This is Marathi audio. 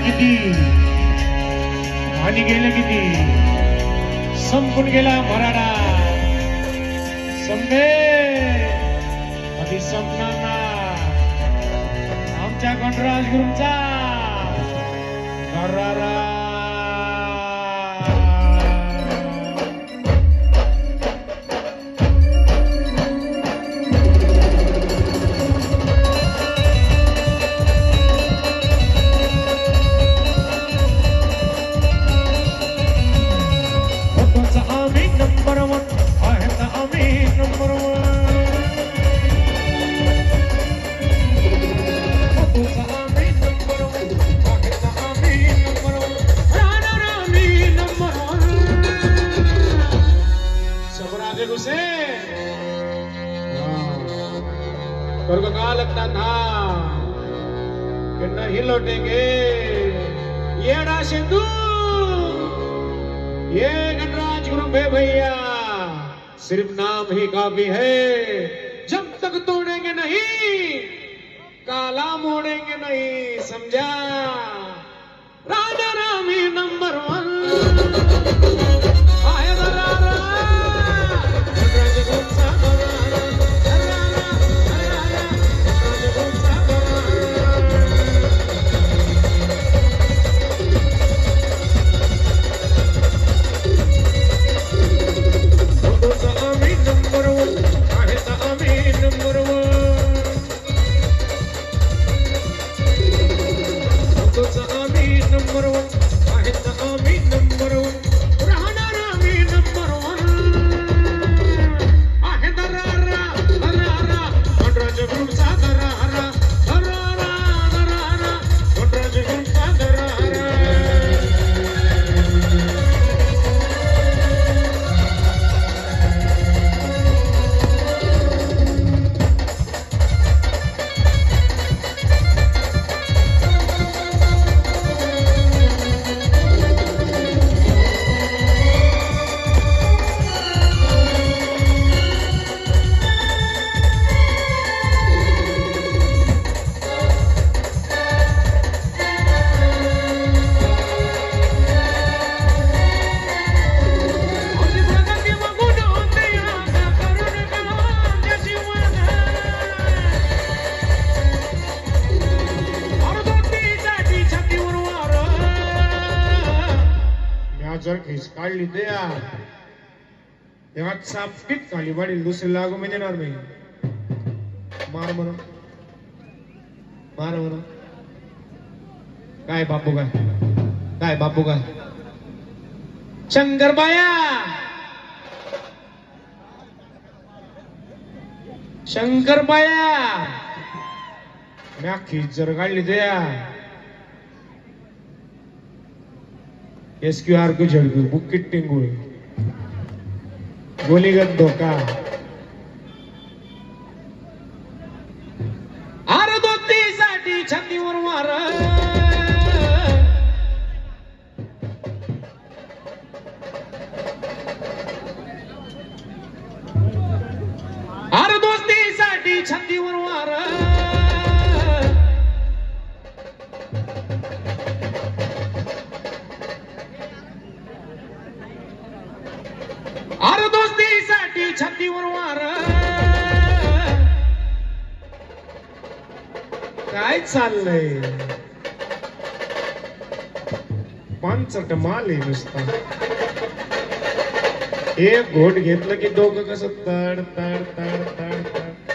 किती आणि गेलं किती संपून गेला मराठा संपे कधी संपणार ना आमच्या गणराज गुरूंचा करारा स्वर्ग का लगता था कि नहीं लौटेंगे येड़ा सिंधु ये गणराज गुरु भैया सिर्फ नाम ही काफी है जब तक तोड़ेंगे नहीं काला मोड़ेंगे नहीं समझा राजा राम ही नंबर 1 जर खिस काढली तेव्हा चापटीत खाली वाढील दुसरी लागू मी देणार नाही मार म्हणून काय बापू काय शंकरबाया म्या खिस जर काढली SQR को झड़कू बुक्किट टिंगुळ गोलीगत धोका आर दोस्तीसाठी छातीवर मार आर दोस्तीसाठी छातीवर मार अरे दोस्तीसाठी छातीवर वार काय चाललंय पांचट माल आहे नुसता एक घोट घेतलं की दोघं कसं तड तड तड तड तड